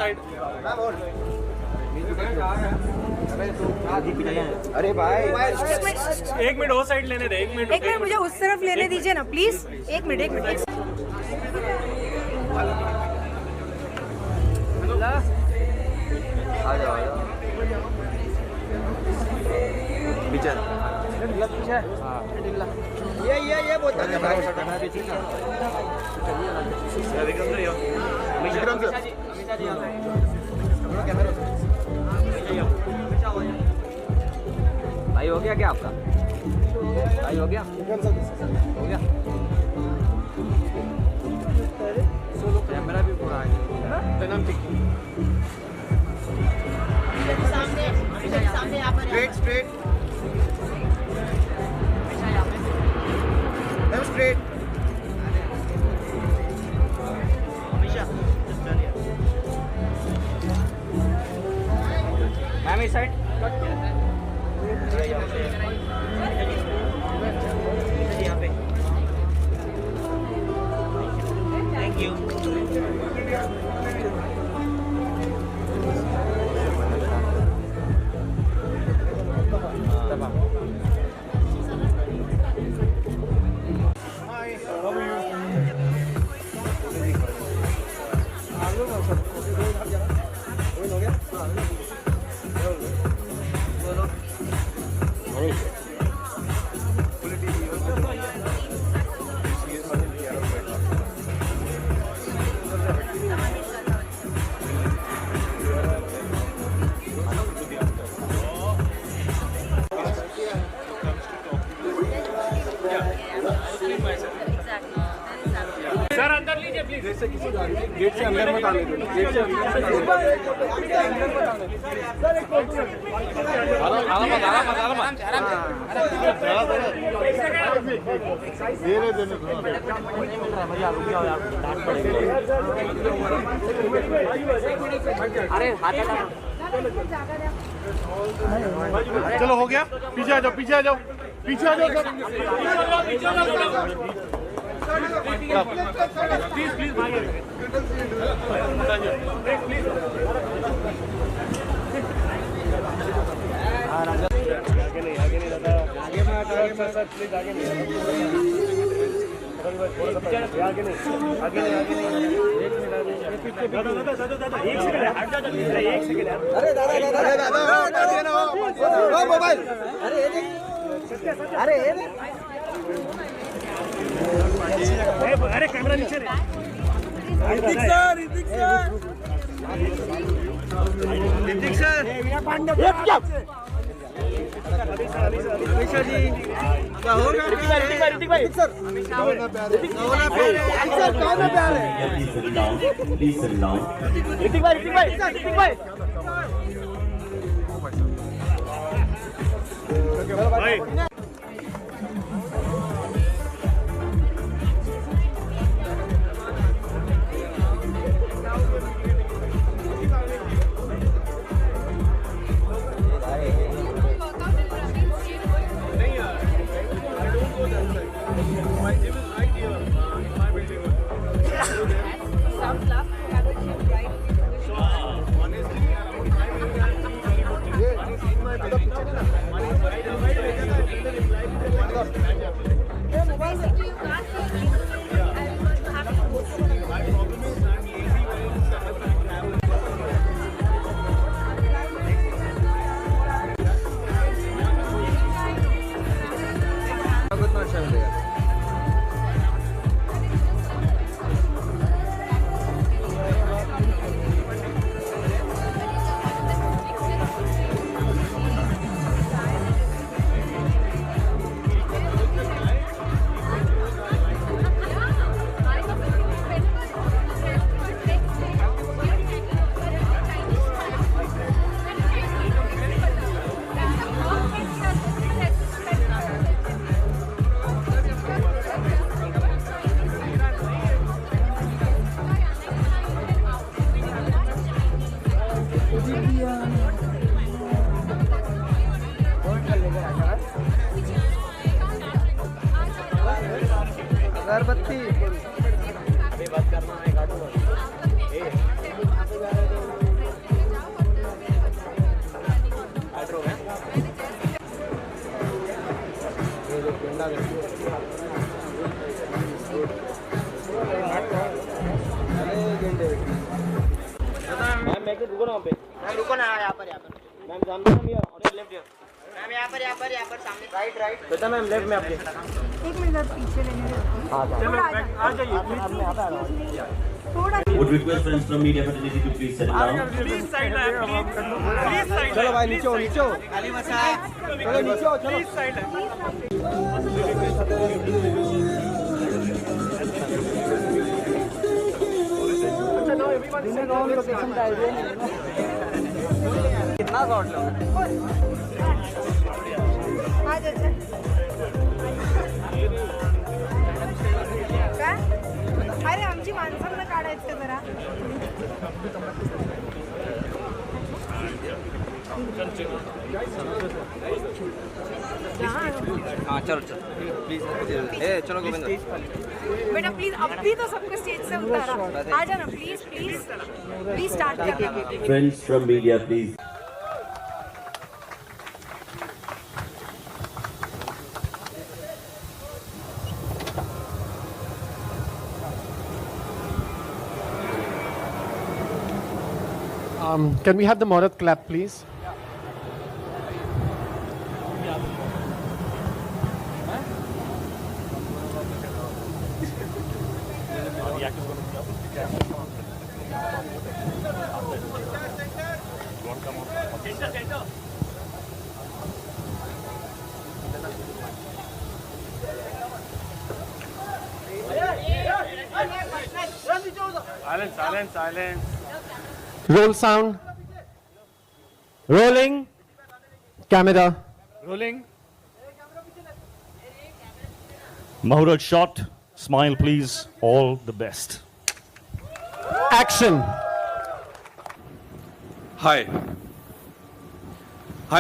Side. अरे भाई एक मिनट वो साइड लेने दे, एक मिनट मुझे उस तरफ लेने दीजिए ना प्लीज। एक मिनट आ जाओ पीछे ये बोलता है भाई हो गया क्या आपका? भाई हो गया कैमरा भी पूरा स्ट्रेट स्ट्रेट मैम इस साइड यहाँ पे थैंक यू। सर अंदर लीजिए प्लीज। जैसे किसी गेट से अंदर मत आने दो, गेट से अंदर मत आने चलो हो गया, पीछे आ जाओ, पीछे आ जाओ, पीछे आ जाओ प्लीज प्लीज भाई आगे नहीं दादा, आगे में सर प्लीज आगे नहीं, आगे नहीं एक मिनट दादा एक सेकंड हट जा, एक सेकंड। अरे दादा मोबाइल अरे अरे कैमरा नीचे ऋतिक सर क्या होगा? ऋतिक भाई सर ऋतिक भाई अगरबत्ती अभी बात करना है, काटूंगा। रुको ना वहाँ पे मैम रुको ना, यहाँ पर मैम सामने मैम यहाँ और लेफ्ट हियर मैम, यहाँ पर सामने, राइट। बेटा मैम लेफ्ट में आपके एक मिनट आप पीछे लेने दो। थोड़ा आ जाइए थोड़ा Would request friends from media fraternity to please settle down. चलो भाई नीचे हो चलो नीचे हो चलो कितना शॉट लो आ जायचं काय अरे आमची माणसांना काढायचं जरा हाँ चलो प्लीज ए चलो गोविंद बेटा प्लीज अभी तो सबको स्टेज से उतारा आ जाना प्लीज प्लीज प्लीज स्टार्ट करना Friends from media, please. Can we have the Morat clap, please? Silence. Roll sound. Rolling. Camera. Rolling. Mahurat shot. Smile, please. All the best. Action. हाय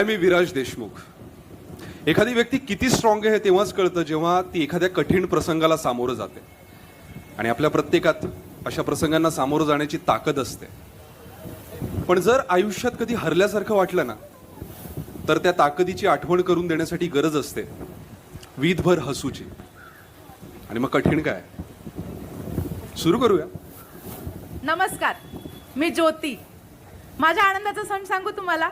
मी विराज देशमुख. एखादी व्यक्ती किती स्ट्रॉंग आहे हे तेव्हाच कळतं जेव्हा ती एखाद्या कठीण प्रसंगाला सामोरं जाते आणि आपल्या प्रत्येकात अशा प्रसंगांना सामोरं जाण्याची ताकद असते. पण जर आयुष्यात कधी हरल्यासारखं वाटलं ना तर त्या ताकदीची आठवण करून देण्यासाठी गरज असते वीदभर हसूची. आणि मग कठीण काय सुरू करूया. नमस्कार, मी ज्योती. माझ्या आनंदाचा सण सांगू तुम्हाला.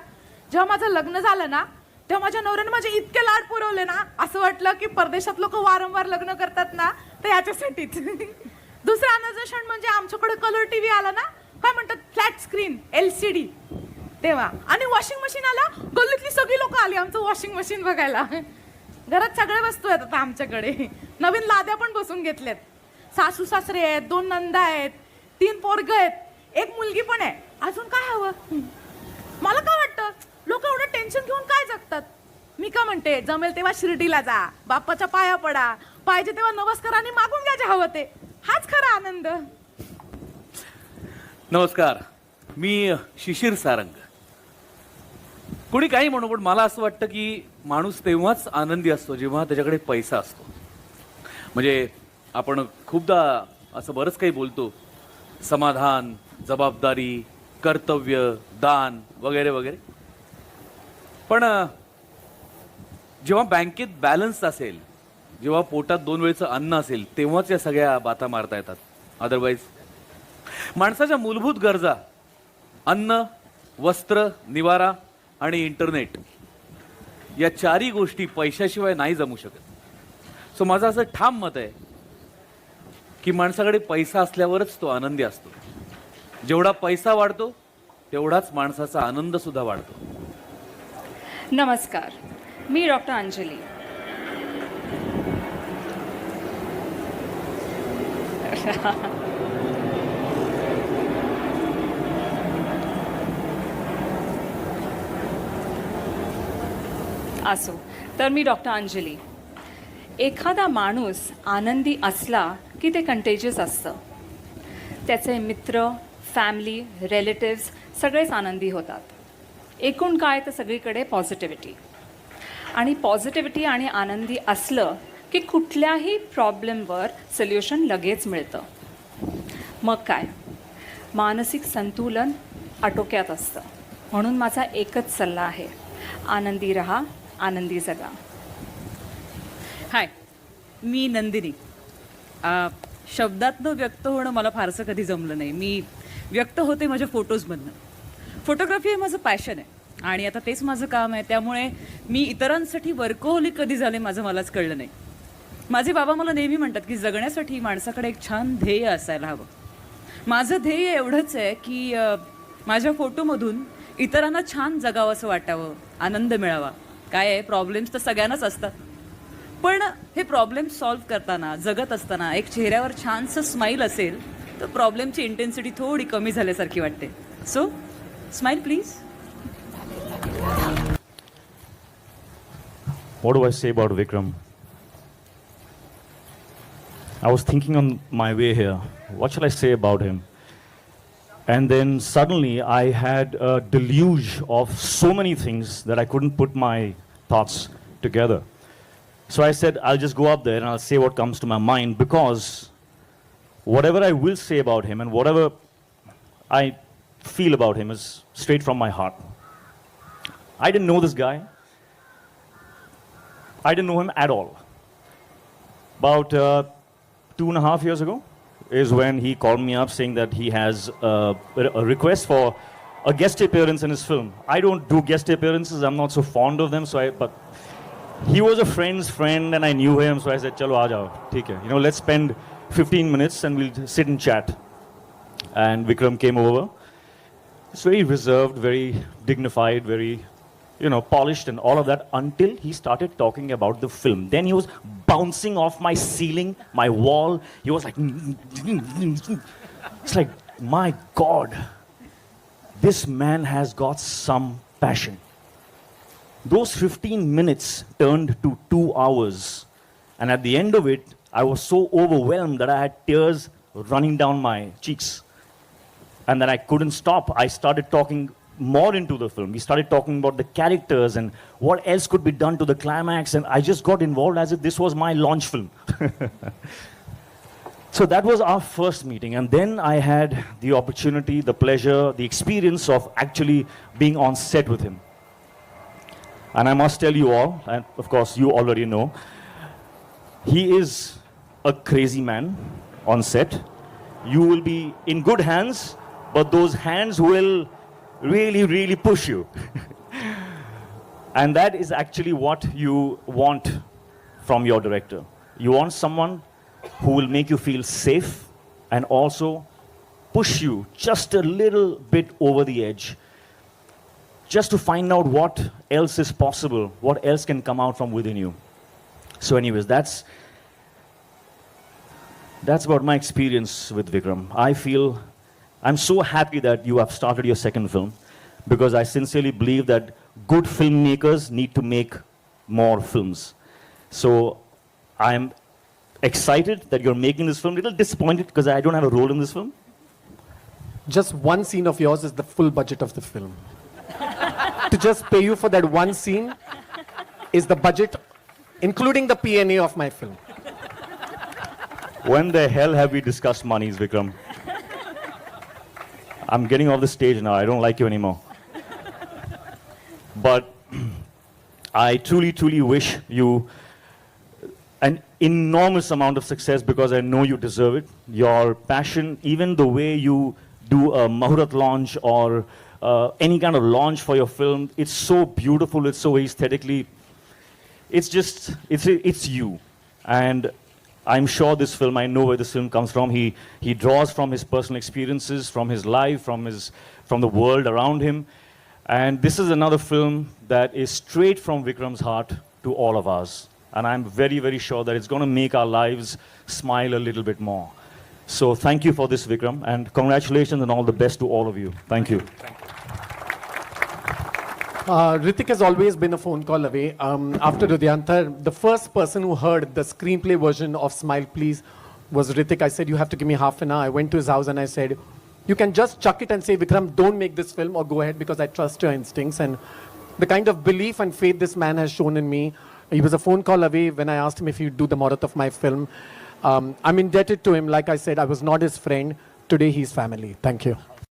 जेव्हा माझं लग्न झालं ना तेव्हा माझ्या नवऱ्याने माझे इतके लाड पुरवले ना असं वाटलं की परदेशात लोक वारंवार लग्न करतात ना ते याच्यासाठीच. दुसरा आनंदाचा क्षण म्हणजे आमच्याकडे कलर टीव्ही आला ना, काय म्हणतात फ्लॅट स्क्रीन LCD तेव्हा. आणि वॉशिंग मशीन आला, गल्लीतली सगळी लोक आली आमचं वॉशिंग मशीन बघायला. घरात सगळे वस्तू आहेत आता आमच्याकडे. नवीन लाद्या पण बसून घेतल्यात. सासू सासरे आहेत, 2 नंदा आहेत, 3 पोरग आहेत, 1 मुलगी पण आहे. अजून काय हवं. मला काय वाटतं लोक एवढं टेन्शन घेऊन काय जगतात. मी का म्हणते जमेल तेव्हा शिर्डीला जा, बाप्पाच्या पाया पडा, पाहिजे तेव्हा नमस्कार आणि मागून घ्या जे हवं ते. हाच खरा आनंद. नमस्कार, मी शिशिर सारंग. कोणी काही म्हणू पण मला असं वाटतं की माणूस तेव्हाच आनंदी असतो जेव्हा त्याच्याकडे पैसा असतो. म्हणजे आपण खूपदा असं बरंच काही बोलतो, समाधान, जबाबदारी, कर्तव्य, दान वगैरे वगैरे. पण जेव्हा बँकेत बॅलन्स असेल, जेव्हा पोटात 2 वेळचं अन्न असेल तेव्हाच या सगळ्या बाता मारता येतात. अदरवाईज माणसाच्या मूलभूत गरजा अन्न, वस्त्र, निवारा आणि इंटरनेट या 4ही गोष्टी पैशाशिवाय नाही जमू शकत. सो माझं असं ठाम मत आहे की माणसाकडे पैसा असल्यावरच तो आनंदी असतो. जेवढा पैसा वाढतो तेवढाच माणसाचा आनंद सुद्धा वाढतो. नमस्कार, मी डॉक्टर अंजली. असो तर मी डॉक्टर अंजली. एखादा माणूस आनंदी असला की ते कंटेजियस असतं. त्याचे मित्र, फॅमिली, रिलेटिव्स सगळेच आनंदी होतात. एकूण काय तर सगळीकडे पॉझिटिव्हिटी. आणि पॉझिटिव्हिटी आणि आनंदी असलं की कुठल्याही प्रॉब्लेमवर सोल्युशन लगेच मिळतं. मग काय मानसिक संतुलन आटोक्यात असतं. म्हणून माझा एकच सल्ला आहे, आनंदी रहा, आनंदी जगा. हाय, मी नंदिनी. शब्दातनं व्यक्त होणं मला फारसं कधी जमलं नाही. मी व्यक्त होते माझ्या फोटोजमधनं. फोटोग्राफी हे माझं पॅशन आहे आणि आता तेच माझं काम आहे. त्यामुळे मी इतरांसाठी वर्कहोलिक कधी झाले माझं मलाच कळलं नाही. माझे बाबा मला नेहमी म्हणतात की जगण्यासाठी माणसाकडे एक छान ध्येय असायला हवं. माझं ध्येय एवढंच आहे की माझ्या फोटोमधून इतरांना छान जगावं असं वाटावं, आनंद मिळावा. काय आहे, प्रॉब्लेम्स तर सगळ्यांनाच असतात, पण हे प्रॉब्लेम सॉल्व्ह करताना, जगत असताना एक चेहऱ्यावर छानसं स्माईल असेल तर प्रॉब्लेमची इंटेन्सिटी थोडी कमी झाल्यासारखी वाटते. So smile please. What do I say about Vikram? I was thinking on my way here, what shall I say about him? And then suddenly I had a deluge of so many things that I couldn't put my thoughts together. So I said, I'll just go up there and I'll say what comes to my mind, because whatever I will say about him and whatever I feel about him is straight from my heart. I didn't know this guy. I didn't know him at all. About 2.5 years ago is when he called me up saying that he has a request for a guest appearance in his film. I don't do guest appearances. I'm not so fond of them. But he was a friend's friend and I knew him. So I said, chalo, aa jao. Theek hai. Let's spend 15 minutes and we'll sit and chat. And Vikram came over. It's very reserved, very dignified, very polished and all of that, until he started talking about the film. Then he was bouncing off my ceiling, my wall. He was like, it's like, my God, this man has got some passion. Those 15 minutes turned to 2 hours. And at the end of it, I was so overwhelmed that I had tears running down my cheeks. And then I couldn't stop. I started talking more into the film. We started talking about the characters and what else could be done to the climax, and I just got involved as if this was my launch film. So that was our first meeting, and then I had the opportunity, the pleasure, the experience of actually being on set with him. And I must tell you all, and of course you already know, he is a crazy man on set. You will be in good hands, but those hands will really, really push you. And that is actually what you want from your director. You want someone who will make you feel safe and also push you just a little bit over the edge, just to find out what else is possible, what else can come out from within you. So anyways, that's about my experience with Vikram. I'm so happy that you have started your second film, because I sincerely believe that good filmmakers need to make more films. So I'm excited that you're making this film. A little disappointed because I don't have a role in this film. Just one scene of yours is the full budget of the film. To just pay you for that one scene is the budget, including the P&A of my film. When the hell have we discussed monies, Vikram? I'm getting off the stage now. I don't like you anymore. But I truly, truly wish you an enormous amount of success, because I know you deserve it. Your passion, even the way you do a Mahurat launch or any kind of launch for your film, it's so beautiful, it's so aesthetically, it's you. And I'm sure this film, I know where this film comes from. He draws from his personal experiences, from his life, from the world around him. And this is another film that is straight from Vikram's heart to all of us. And I'm very, very sure that it's going to make our lives smile a little bit more. So thank you for this, Vikram, and congratulations and all the best to all of you. Thank you. Hrithik has always been a phone call away. After Rudyantar, the first person who heard the screenplay version of Smile Please was Hrithik. I said, you have to give me half an hour. I went to his house and I said, you can just chuck it and say, Vikram, don't make this film, or go ahead, because I trust your instincts. And the kind of belief and faith this man has shown in me, he was a phone call away when I asked him if he'd do the Mahurat of my film. I'm indebted to him. Like I said, I was not his friend. Today he's family. Thank you.